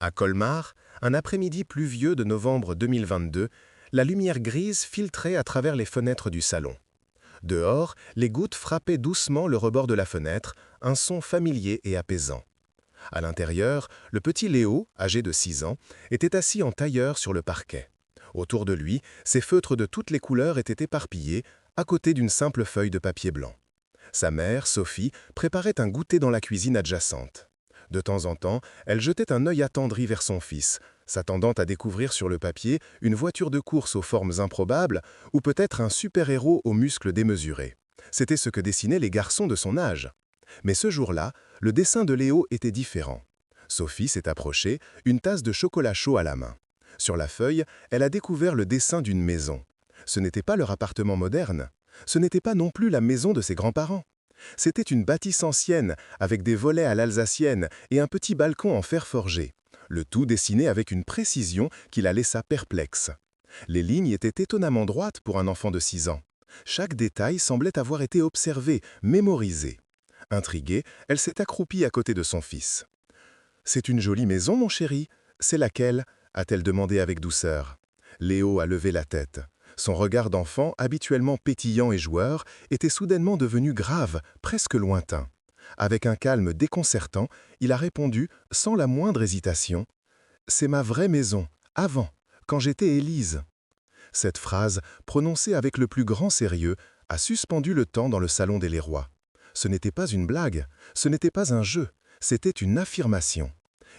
À Colmar, un après-midi pluvieux de novembre 2022, la lumière grise filtrait à travers les fenêtres du salon. Dehors, les gouttes frappaient doucement le rebord de la fenêtre, un son familier et apaisant. À l'intérieur, le petit Léo, âgé de 6 ans, était assis en tailleur sur le parquet. Autour de lui, ses feutres de toutes les couleurs étaient éparpillés, à côté d'une simple feuille de papier blanc. Sa mère, Sophie, préparait un goûter dans la cuisine adjacente. De temps en temps, elle jetait un œil attendri vers son fils, s'attendant à découvrir sur le papier une voiture de course aux formes improbables ou peut-être un super-héros aux muscles démesurés. C'était ce que dessinaient les garçons de son âge. Mais ce jour-là, le dessin de Léo était différent. Sophie s'est approchée, une tasse de chocolat chaud à la main. Sur la feuille, elle a découvert le dessin d'une maison. Ce n'était pas leur appartement moderne. Ce n'était pas non plus la maison de ses grands-parents. C'était une bâtisse ancienne, avec des volets à l'alsacienne et un petit balcon en fer forgé. Le tout dessiné avec une précision qui la laissa perplexe. Les lignes étaient étonnamment droites pour un enfant de 6 ans. Chaque détail semblait avoir été observé, mémorisé. Intriguée, elle s'est accroupie à côté de son fils. « C'est une jolie maison, mon chéri. C'est laquelle ?» a-t-elle demandé avec douceur. Léo a levé la tête. Son regard d'enfant, habituellement pétillant et joueur, était soudainement devenu grave, presque lointain. Avec un calme déconcertant, il a répondu, sans la moindre hésitation, « C'est ma vraie maison, avant, quand j'étais Élise. » Cette phrase, prononcée avec le plus grand sérieux, a suspendu le temps dans le salon des Leroy. Ce n'était pas une blague, ce n'était pas un jeu, c'était une affirmation.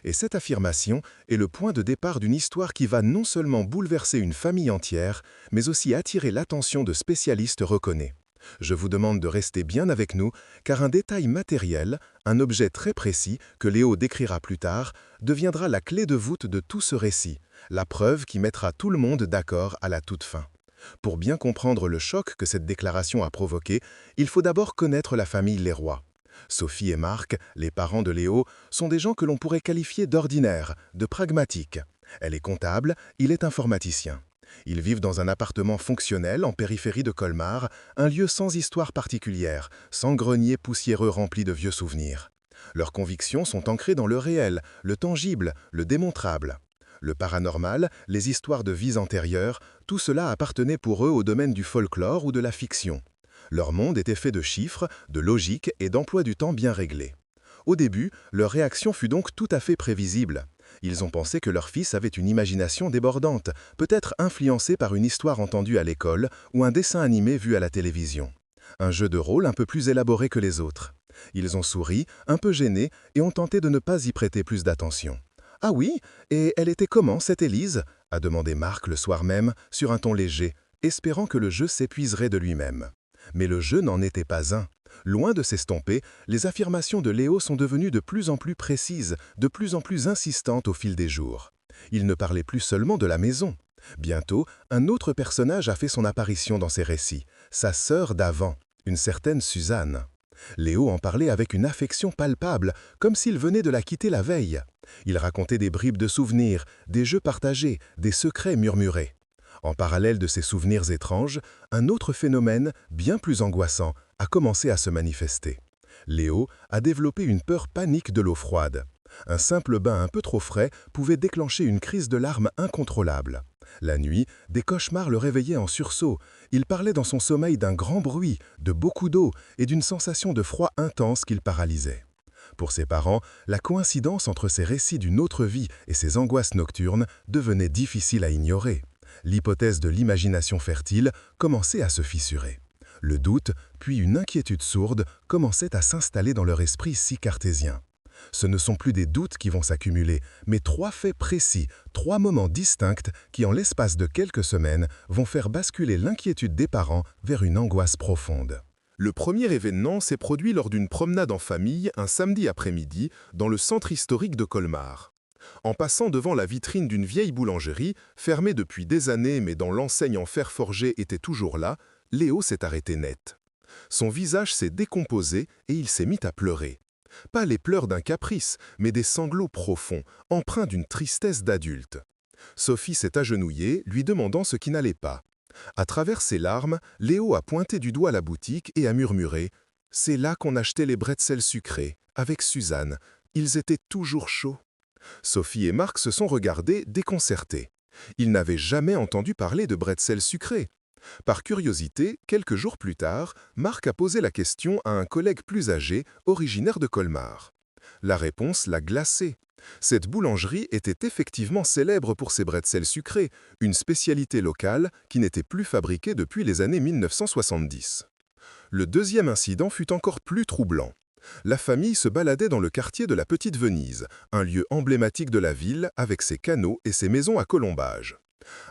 Et cette affirmation est le point de départ d'une histoire qui va non seulement bouleverser une famille entière, mais aussi attirer l'attention de spécialistes reconnus. Je vous demande de rester bien avec nous, car un détail matériel, un objet très précis, que Léo décrira plus tard, deviendra la clé de voûte de tout ce récit, la preuve qui mettra tout le monde d'accord à la toute fin. Pour bien comprendre le choc que cette déclaration a provoqué, il faut d'abord connaître la famille Leroy. Sophie et Marc, les parents de Léo, sont des gens que l'on pourrait qualifier d'ordinaires, de pragmatiques. Elle est comptable, il est informaticien. Ils vivent dans un appartement fonctionnel en périphérie de Colmar, un lieu sans histoire particulière, sans grenier poussiéreux rempli de vieux souvenirs. Leurs convictions sont ancrées dans le réel, le tangible, le démontrable. Le paranormal, les histoires de vies antérieures, tout cela appartenait pour eux au domaine du folklore ou de la fiction. Leur monde était fait de chiffres, de logique et d'emploi du temps bien réglés. Au début, leur réaction fut donc tout à fait prévisible. Ils ont pensé que leur fils avait une imagination débordante, peut-être influencée par une histoire entendue à l'école ou un dessin animé vu à la télévision. Un jeu de rôle un peu plus élaboré que les autres. Ils ont souri, un peu gênés, et ont tenté de ne pas y prêter plus d'attention. « Ah oui, et elle était comment, cette Élise ?» a demandé Marc le soir même, sur un ton léger, espérant que le jeu s'épuiserait de lui-même. Mais le jeu n'en était pas un. Loin de s'estomper, les affirmations de Léo sont devenues de plus en plus précises, de plus en plus insistantes au fil des jours. Il ne parlait plus seulement de la maison. Bientôt, un autre personnage a fait son apparition dans ses récits, sa sœur d'avant, une certaine Suzanne. Léo en parlait avec une affection palpable, comme s'il venait de la quitter la veille. Il racontait des bribes de souvenirs, des jeux partagés, des secrets murmurés. En parallèle de ces souvenirs étranges, un autre phénomène, bien plus angoissant, a commencé à se manifester. Léo a développé une peur panique de l'eau froide. Un simple bain un peu trop frais pouvait déclencher une crise de larmes incontrôlable. La nuit, des cauchemars le réveillaient en sursaut. Il parlait dans son sommeil d'un grand bruit, de beaucoup d'eau et d'une sensation de froid intense qu'il paralysait. Pour ses parents, la coïncidence entre ces récits d'une autre vie et ses angoisses nocturnes devenait difficile à ignorer. L'hypothèse de l'imagination fertile commençait à se fissurer. Le doute, puis une inquiétude sourde, commençaient à s'installer dans leur esprit si cartésien. Ce ne sont plus des doutes qui vont s'accumuler, mais 3 faits précis, 3 moments distincts qui, en l'espace de quelques semaines, vont faire basculer l'inquiétude des parents vers une angoisse profonde. Le premier événement s'est produit lors d'une promenade en famille un samedi après-midi dans le centre historique de Colmar. En passant devant la vitrine d'une vieille boulangerie, fermée depuis des années mais dont l'enseigne en fer forgé était toujours là, Léo s'est arrêté net. Son visage s'est décomposé et il s'est mis à pleurer. Pas les pleurs d'un caprice, mais des sanglots profonds, empreints d'une tristesse d'adulte. Sophie s'est agenouillée, lui demandant ce qui n'allait pas. À travers ses larmes, Léo a pointé du doigt la boutique et a murmuré « C'est là qu'on achetait les bretzels sucrés, avec Suzanne. Ils étaient toujours chauds. » Sophie et Marc se sont regardés déconcertés. Ils n'avaient jamais entendu parler de bretzel sucré. Par curiosité, quelques jours plus tard, Marc a posé la question à un collègue plus âgé, originaire de Colmar. La réponse l'a glacé. Cette boulangerie était effectivement célèbre pour ses bretzels sucrés, une spécialité locale qui n'était plus fabriquée depuis les années 1970. Le deuxième incident fut encore plus troublant. La famille se baladait dans le quartier de la Petite Venise, un lieu emblématique de la ville avec ses canaux et ses maisons à colombages.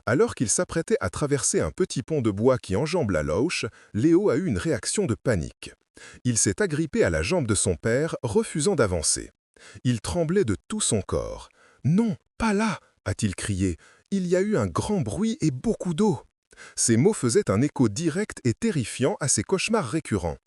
Alors qu'il s'apprêtait à traverser un petit pont de bois qui enjambe la Lauche, Léo a eu une réaction de panique. Il s'est agrippé à la jambe de son père, refusant d'avancer. Il tremblait de tout son corps. « Non, pas là !» a-t-il crié. « Il y a eu un grand bruit et beaucoup d'eau. » Ces mots faisaient un écho direct et terrifiant à ses cauchemars récurrents.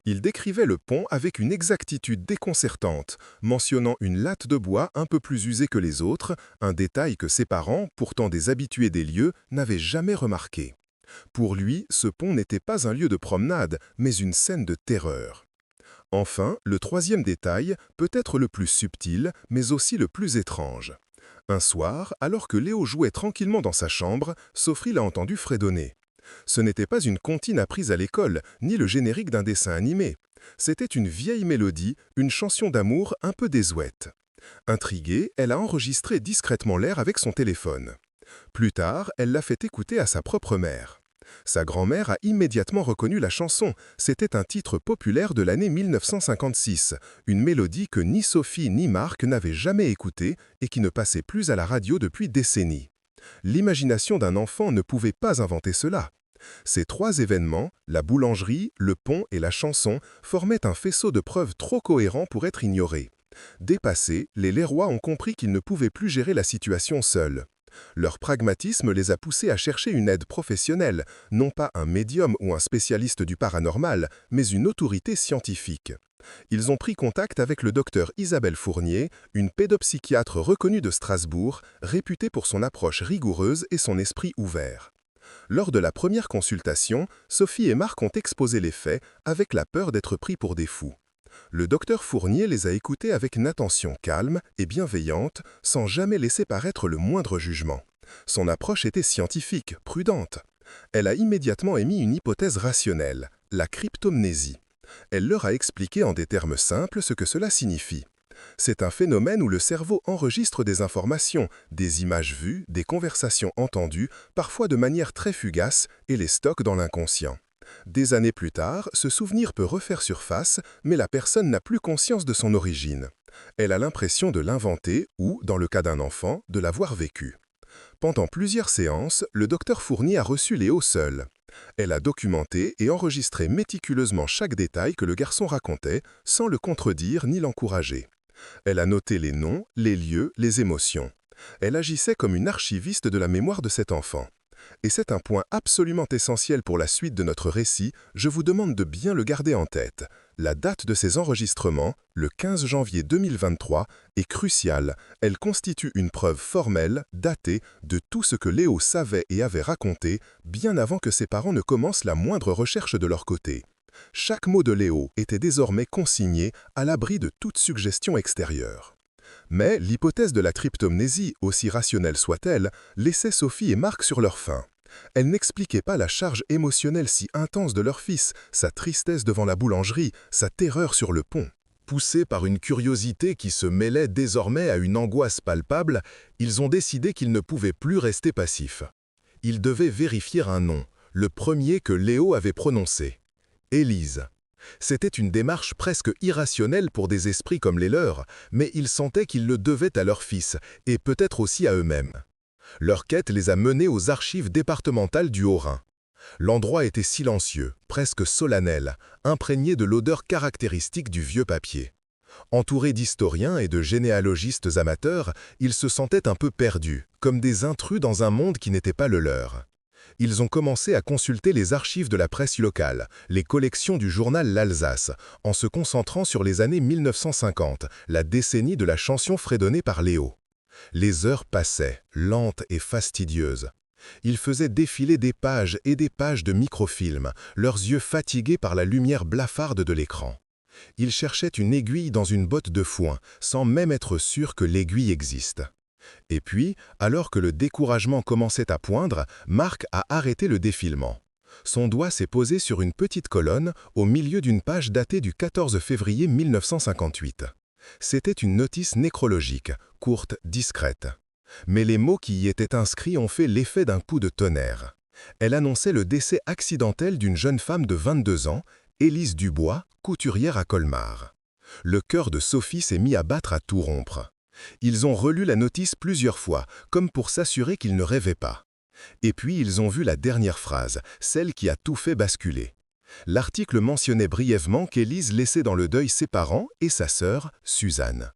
Il décrivait le pont avec une exactitude déconcertante, mentionnant une latte de bois un peu plus usée que les autres, un détail que ses parents, pourtant des habitués des lieux, n'avaient jamais remarqué. Pour lui, ce pont n'était pas un lieu de promenade, mais une scène de terreur. Enfin, le troisième détail, peut-être le plus subtil, mais aussi le plus étrange. Un soir, alors que Léo jouait tranquillement dans sa chambre, Sophie l'a entendu fredonner. Ce n'était pas une comptine apprise à l'école, ni le générique d'un dessin animé. C'était une vieille mélodie, une chanson d'amour un peu désuète. Intriguée, elle a enregistré discrètement l'air avec son téléphone. Plus tard, elle l'a fait écouter à sa propre mère. Sa grand-mère a immédiatement reconnu la chanson. C'était un titre populaire de l'année 1956, une mélodie que ni Sophie ni Marc n'avaient jamais écoutée et qui ne passait plus à la radio depuis décennies. L'imagination d'un enfant ne pouvait pas inventer cela. Ces trois événements, la boulangerie, le pont et la chanson, formaient un faisceau de preuves trop cohérent pour être ignorés. Dépassés, les Leroy ont compris qu'ils ne pouvaient plus gérer la situation seuls. Leur pragmatisme les a poussés à chercher une aide professionnelle, non pas un médium ou un spécialiste du paranormal, mais une autorité scientifique. Ils ont pris contact avec le docteur Isabelle Fournier, une pédopsychiatre reconnue de Strasbourg, réputée pour son approche rigoureuse et son esprit ouvert. Lors de la première consultation, Sophie et Marc ont exposé les faits avec la peur d'être pris pour des fous. Le docteur Fournier les a écoutés avec une attention calme et bienveillante, sans jamais laisser paraître le moindre jugement. Son approche était scientifique, prudente. Elle a immédiatement émis une hypothèse rationnelle, la cryptomnésie. Elle leur a expliqué en des termes simples ce que cela signifie. C'est un phénomène où le cerveau enregistre des informations, des images vues, des conversations entendues, parfois de manière très fugace, et les stocke dans l'inconscient. Des années plus tard, ce souvenir peut refaire surface, mais la personne n'a plus conscience de son origine. Elle a l'impression de l'inventer ou, dans le cas d'un enfant, de l'avoir vécu. Pendant plusieurs séances, le docteur Fournier a reçu Léo seul. Elle a documenté et enregistré méticuleusement chaque détail que le garçon racontait, sans le contredire ni l'encourager. Elle a noté les noms, les lieux, les émotions. Elle agissait comme une archiviste de la mémoire de cet enfant. Et c'est un point absolument essentiel pour la suite de notre récit, je vous demande de bien le garder en tête. La date de ces enregistrements, le 15 janvier 2023, est cruciale. Elle constitue une preuve formelle, datée, de tout ce que Léo savait et avait raconté, bien avant que ses parents ne commencent la moindre recherche de leur côté. Chaque mot de Léo était désormais consigné à l'abri de toute suggestion extérieure. Mais l'hypothèse de la cryptomnésie, aussi rationnelle soit-elle, laissait Sophie et Marc sur leur faim. Elle n'expliquait pas la charge émotionnelle si intense de leur fils, sa tristesse devant la boulangerie, sa terreur sur le pont. Poussés par une curiosité qui se mêlait désormais à une angoisse palpable, ils ont décidé qu'ils ne pouvaient plus rester passifs. Ils devaient vérifier un nom, le premier que Léo avait prononcé. Élise. C'était une démarche presque irrationnelle pour des esprits comme les leurs, mais ils sentaient qu'ils le devaient à leur fils, et peut-être aussi à eux-mêmes. Leur quête les a menés aux archives départementales du Haut-Rhin. L'endroit était silencieux, presque solennel, imprégné de l'odeur caractéristique du vieux papier. Entourés d'historiens et de généalogistes amateurs, ils se sentaient un peu perdus, comme des intrus dans un monde qui n'était pas le leur. Ils ont commencé à consulter les archives de la presse locale, les collections du journal L'Alsace, en se concentrant sur les années 1950, la décennie de la chanson fredonnée par Léo. Les heures passaient, lentes et fastidieuses. Ils faisaient défiler des pages et des pages de microfilms, leurs yeux fatigués par la lumière blafarde de l'écran. Il cherchait une aiguille dans une botte de foin, sans même être sûr que l'aiguille existe. Et puis, alors que le découragement commençait à poindre, Marc a arrêté le défilement. Son doigt s'est posé sur une petite colonne au milieu d'une page datée du 14 février 1958. C'était une notice nécrologique, courte, discrète. Mais les mots qui y étaient inscrits ont fait l'effet d'un coup de tonnerre. Elle annonçait le décès accidentel d'une jeune femme de 22 ans, Élise Dubois, couturière à Colmar. Le cœur de Sophie s'est mis à battre à tout rompre. Ils ont relu la notice plusieurs fois, comme pour s'assurer qu'ils ne rêvaient pas. Et puis ils ont vu la dernière phrase, celle qui a tout fait basculer. L'article mentionnait brièvement qu'Élise laissait dans le deuil ses parents et sa sœur, Suzanne.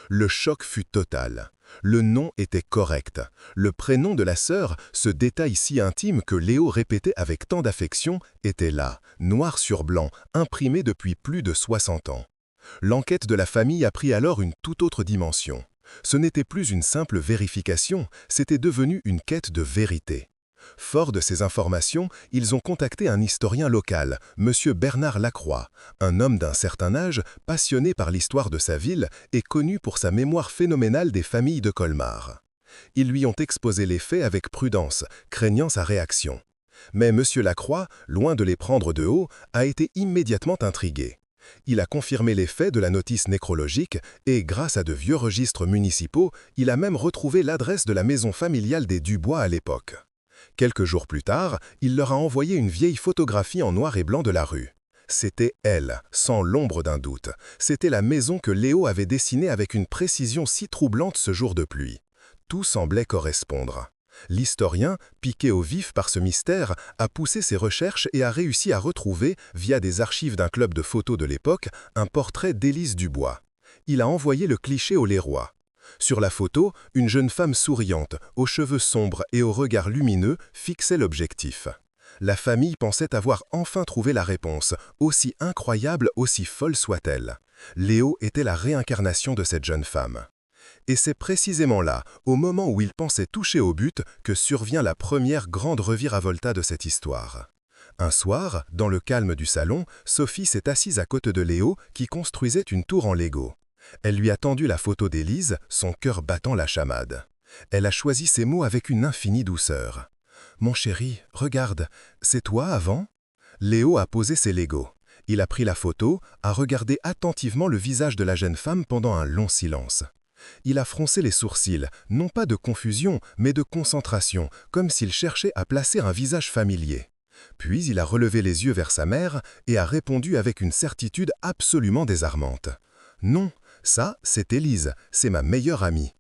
Le choc fut total. Le nom était correct. Le prénom de la sœur, ce détail si intime que Léo répétait avec tant d'affection, était là, noir sur blanc, imprimé depuis plus de 60 ans. L'enquête de la famille a pris alors une toute autre dimension. Ce n'était plus une simple vérification, c'était devenu une quête de vérité. Fort de ces informations, ils ont contacté un historien local, M. Bernard Lacroix, un homme d'un certain âge, passionné par l'histoire de sa ville et connu pour sa mémoire phénoménale des familles de Colmar. Ils lui ont exposé les faits avec prudence, craignant sa réaction. Mais M. Lacroix, loin de les prendre de haut, a été immédiatement intrigué. Il a confirmé les faits de la notice nécrologique et, grâce à de vieux registres municipaux, il a même retrouvé l'adresse de la maison familiale des Dubois à l'époque. Quelques jours plus tard, il leur a envoyé une vieille photographie en noir et blanc de la rue. C'était elle, sans l'ombre d'un doute. C'était la maison que Léo avait dessinée avec une précision si troublante ce jour de pluie. Tout semblait correspondre. L'historien, piqué au vif par ce mystère, a poussé ses recherches et a réussi à retrouver, via des archives d'un club de photos de l'époque, un portrait d'Élise Dubois. Il a envoyé le cliché au Leroy. Sur la photo, une jeune femme souriante, aux cheveux sombres et au regard lumineux, fixait l'objectif. La famille pensait avoir enfin trouvé la réponse, aussi incroyable, aussi folle soit-elle. Léo était la réincarnation de cette jeune femme. Et c'est précisément là, au moment où il pensait toucher au but, que survient la première grande reviravolta de cette histoire. Un soir, dans le calme du salon, Sophie s'est assise à côté de Léo, qui construisait une tour en Lego. Elle lui a tendu la photo d'Élise, son cœur battant la chamade. Elle a choisi ces mots avec une infinie douceur. « Mon chéri, regarde, c'est toi avant ?» Léo a posé ses Legos. Il a pris la photo, a regardé attentivement le visage de la jeune femme pendant un long silence. Il a froncé les sourcils, non pas de confusion, mais de concentration, comme s'il cherchait à placer un visage familier. Puis il a relevé les yeux vers sa mère et a répondu avec une certitude absolument désarmante. « Non, ça, c'est Élise, c'est ma meilleure amie. »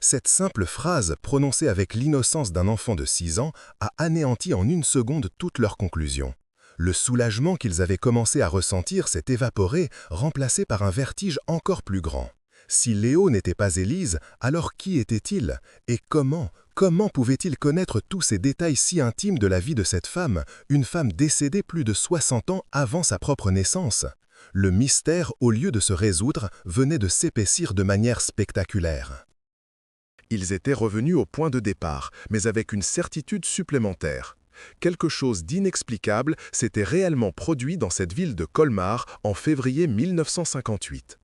Cette simple phrase, prononcée avec l'innocence d'un enfant de 6 ans, a anéanti en une seconde toutes leurs conclusions. Le soulagement qu'ils avaient commencé à ressentir s'est évaporé, remplacé par un vertige encore plus grand. Si Léo n'était pas Élise, alors qui était-il? Et comment pouvait-il connaître tous ces détails si intimes de la vie de cette femme, une femme décédée plus de 60 ans avant sa propre naissance? Le mystère, au lieu de se résoudre, venait de s'épaissir de manière spectaculaire. Ils étaient revenus au point de départ, mais avec une certitude supplémentaire. Quelque chose d'inexplicable s'était réellement produit dans cette ville de Colmar en février 1958.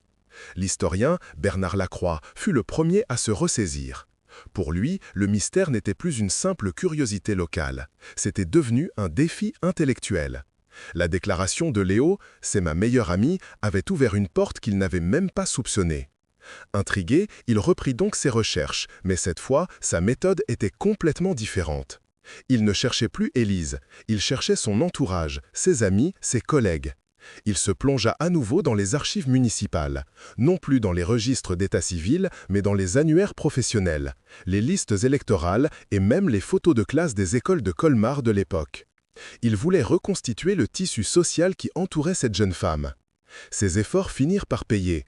L'historien, Bernard Lacroix, fut le premier à se ressaisir. Pour lui, le mystère n'était plus une simple curiosité locale. C'était devenu un défi intellectuel. La déclaration de Léo « C'est ma meilleure amie » avait ouvert une porte qu'il n'avait même pas soupçonnée. Intrigué, il reprit donc ses recherches, mais cette fois, sa méthode était complètement différente. Il ne cherchait plus Élise, il cherchait son entourage, ses amis, ses collègues. Il se plongea à nouveau dans les archives municipales, non plus dans les registres d'état civil, mais dans les annuaires professionnels, les listes électorales et même les photos de classe des écoles de Colmar de l'époque. Il voulait reconstituer le tissu social qui entourait cette jeune femme. Ses efforts finirent par payer.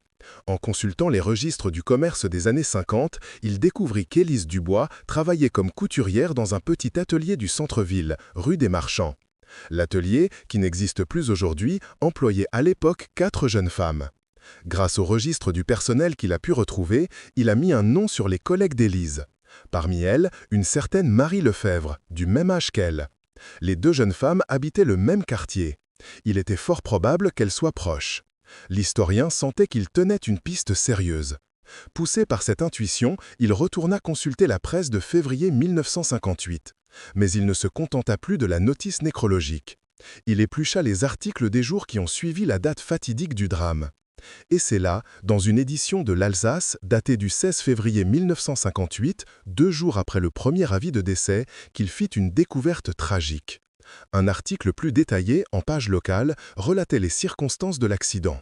En consultant les registres du commerce des années 50, il découvrit qu'Élise Dubois travaillait comme couturière dans un petit atelier du centre-ville, rue des Marchands. L'atelier, qui n'existe plus aujourd'hui, employait à l'époque 4 jeunes femmes. Grâce au registre du personnel qu'il a pu retrouver, il a mis un nom sur les collègues d'Élise. Parmi elles, une certaine Marie Lefebvre, du même âge qu'elle. Les 2 jeunes femmes habitaient le même quartier. Il était fort probable qu'elles soient proches. L'historien sentait qu'il tenait une piste sérieuse. Poussé par cette intuition, il retourna consulter la presse de février 1958. Mais il ne se contenta plus de la notice nécrologique. Il éplucha les articles des jours qui ont suivi la date fatidique du drame. Et c'est là, dans une édition de l'Alsace, datée du 16 février 1958, 2 jours après le premier avis de décès, qu'il fit une découverte tragique. Un article plus détaillé, en page locale, relatait les circonstances de l'accident.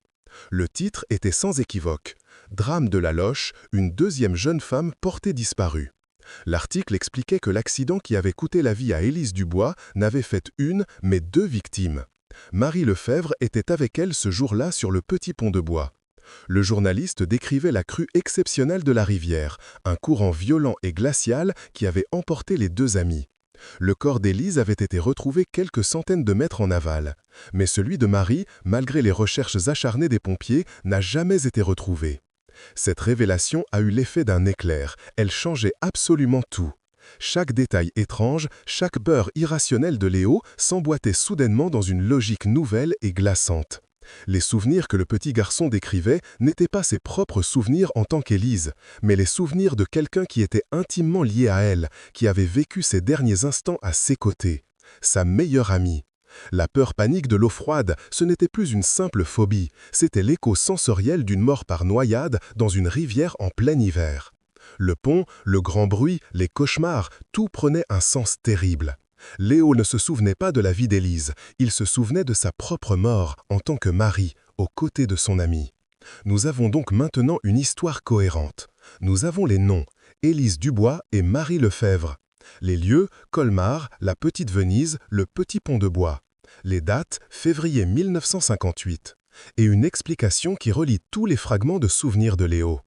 Le titre était sans équivoque. « Drame de la Loche, une deuxième jeune femme portée disparue ». L'article expliquait que l'accident qui avait coûté la vie à Élise Dubois n'avait fait une, mais 2 victimes. Marie Lefebvre était avec elle ce jour-là sur le petit pont de bois. Le journaliste décrivait la crue exceptionnelle de la rivière, un courant violent et glacial qui avait emporté les 2 amies. Le corps d'Élise avait été retrouvé quelques centaines de mètres en aval. Mais celui de Marie, malgré les recherches acharnées des pompiers, n'a jamais été retrouvé. Cette révélation a eu l'effet d'un éclair, elle changeait absolument tout. Chaque détail étrange, chaque beurre irrationnel de Léo s'emboîtait soudainement dans une logique nouvelle et glaçante. Les souvenirs que le petit garçon décrivait n'étaient pas ses propres souvenirs en tant qu'Élise, mais les souvenirs de quelqu'un qui était intimement lié à elle, qui avait vécu ses derniers instants à ses côtés, sa meilleure amie. La peur panique de l'eau froide, ce n'était plus une simple phobie, c'était l'écho sensoriel d'une mort par noyade dans une rivière en plein hiver. Le pont, le grand bruit, les cauchemars, tout prenait un sens terrible. Léo ne se souvenait pas de la vie d'Élise, il se souvenait de sa propre mort en tant que mari, aux côtés de son amie. Nous avons donc maintenant une histoire cohérente. Nous avons les noms, Élise Dubois et Marie Lefebvre. Les lieux, Colmar, la Petite Venise, le Petit Pont de Bois. Les dates, février 1958. Et une explication qui relie tous les fragments de souvenirs de Léo.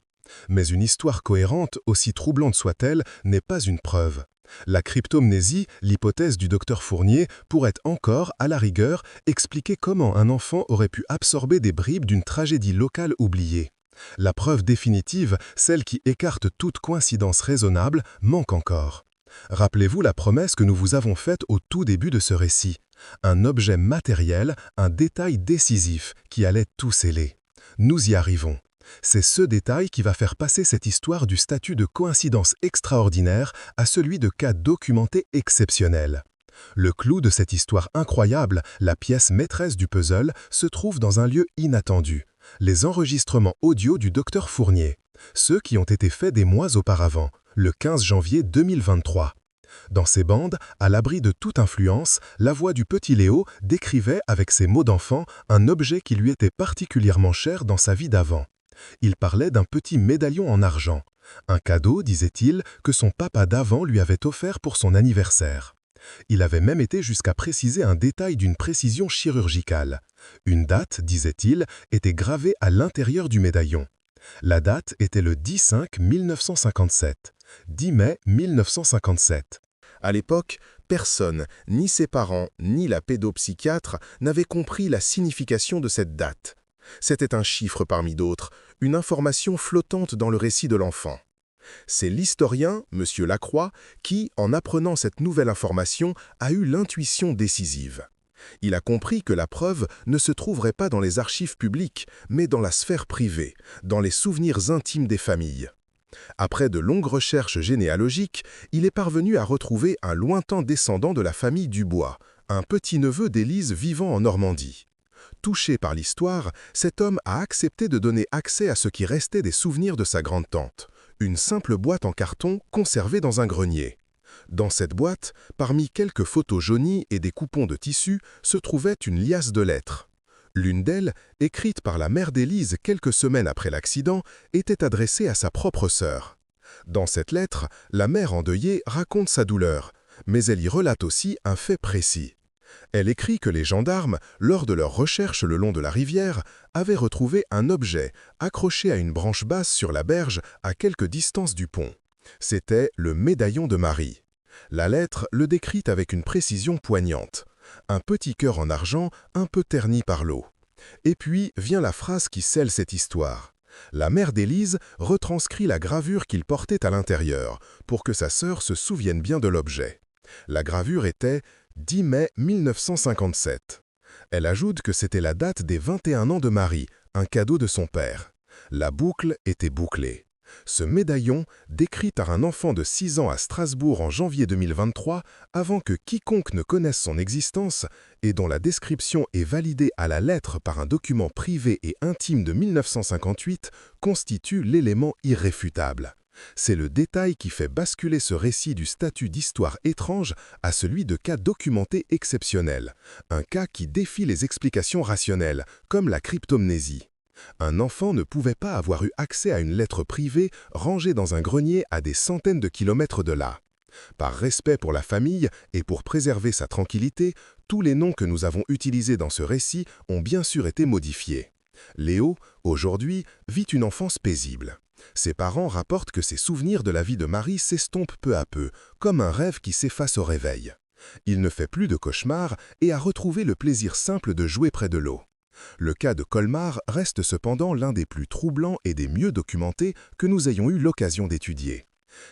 Mais une histoire cohérente, aussi troublante soit-elle, n'est pas une preuve. La cryptomnésie, l'hypothèse du docteur Fournier, pourrait encore, à la rigueur, expliquer comment un enfant aurait pu absorber des bribes d'une tragédie locale oubliée. La preuve définitive, celle qui écarte toute coïncidence raisonnable, manque encore. Rappelez-vous la promesse que nous vous avons faite au tout début de ce récit. Un objet matériel, un détail décisif qui allait tout sceller. Nous y arrivons. C'est ce détail qui va faire passer cette histoire du statut de coïncidence extraordinaire à celui de cas documenté exceptionnel. Le clou de cette histoire incroyable, la pièce maîtresse du puzzle, se trouve dans un lieu inattendu. Les enregistrements audio du docteur Fournier. Ceux qui ont été faits des mois auparavant, le 15 janvier 2023. Dans ces bandes, à l'abri de toute influence, la voix du petit Léo décrivait avec ses mots d'enfant un objet qui lui était particulièrement cher dans sa vie d'avant. Il parlait d'un petit médaillon en argent, un cadeau, disait-il, que son papa d'avant lui avait offert pour son anniversaire. Il avait même été jusqu'à préciser un détail d'une précision chirurgicale. Une date, disait-il, était gravée à l'intérieur du médaillon. La date était le 10-5-1957, 10 mai 1957. À l'époque, personne, ni ses parents, ni la pédopsychiatre, n'avait compris la signification de cette date. C'était un chiffre parmi d'autres, une information flottante dans le récit de l'enfant. C'est l'historien, M. Lacroix, qui, en apprenant cette nouvelle information, a eu l'intuition décisive. Il a compris que la preuve ne se trouverait pas dans les archives publiques, mais dans la sphère privée, dans les souvenirs intimes des familles. Après de longues recherches généalogiques, il est parvenu à retrouver un lointain descendant de la famille Dubois, un petit-neveu d'Élise vivant en Normandie. Touché par l'histoire, cet homme a accepté de donner accès à ce qui restait des souvenirs de sa grande-tante, une simple boîte en carton conservée dans un grenier. Dans cette boîte, parmi quelques photos jaunies et des coupons de tissu, se trouvait une liasse de lettres. L'une d'elles, écrite par la mère d'Élise quelques semaines après l'accident, était adressée à sa propre sœur. Dans cette lettre, la mère endeuillée raconte sa douleur, mais elle y relate aussi un fait précis. Elle écrit que les gendarmes, lors de leurs recherches le long de la rivière, avaient retrouvé un objet accroché à une branche basse sur la berge à quelque distance du pont. C'était le médaillon de Marie. La lettre le décrit avec une précision poignante. Un petit cœur en argent un peu terni par l'eau. Et puis vient la phrase qui scelle cette histoire. La mère d'Élise retranscrit la gravure qu'il portait à l'intérieur pour que sa sœur se souvienne bien de l'objet. La gravure était 10 mai 1957. Elle ajoute que c'était la date des 21 ans de Marie, un cadeau de son père. La boucle était bouclée. Ce médaillon, décrit par un enfant de 6 ans à Strasbourg en janvier 2023, avant que quiconque ne connaisse son existence, et dont la description est validée à la lettre par un document privé et intime de 1958, constitue l'élément irréfutable. C'est le détail qui fait basculer ce récit du statut d'histoire étrange à celui de cas documenté exceptionnel, un cas qui défie les explications rationnelles, comme la cryptomnésie. Un enfant ne pouvait pas avoir eu accès à une lettre privée rangée dans un grenier à des centaines de kilomètres de là. Par respect pour la famille et pour préserver sa tranquillité, tous les noms que nous avons utilisés dans ce récit ont bien sûr été modifiés. Léo, aujourd'hui, vit une enfance paisible. Ses parents rapportent que ses souvenirs de la vie de Marie s'estompent peu à peu, comme un rêve qui s'efface au réveil. Il ne fait plus de cauchemars et a retrouvé le plaisir simple de jouer près de l'eau. Le cas de Colmar reste cependant l'un des plus troublants et des mieux documentés que nous ayons eu l'occasion d'étudier.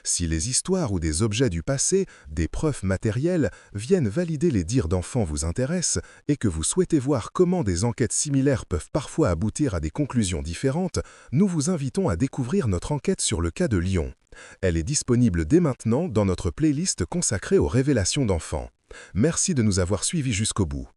Si les histoires ou des objets du passé, des preuves matérielles, viennent valider les dires d'enfants vous intéressent et que vous souhaitez voir comment des enquêtes similaires peuvent parfois aboutir à des conclusions différentes, nous vous invitons à découvrir notre enquête sur le cas de Lyon. Elle est disponible dès maintenant dans notre playlist consacrée aux révélations d'enfants. Merci de nous avoir suivis jusqu'au bout.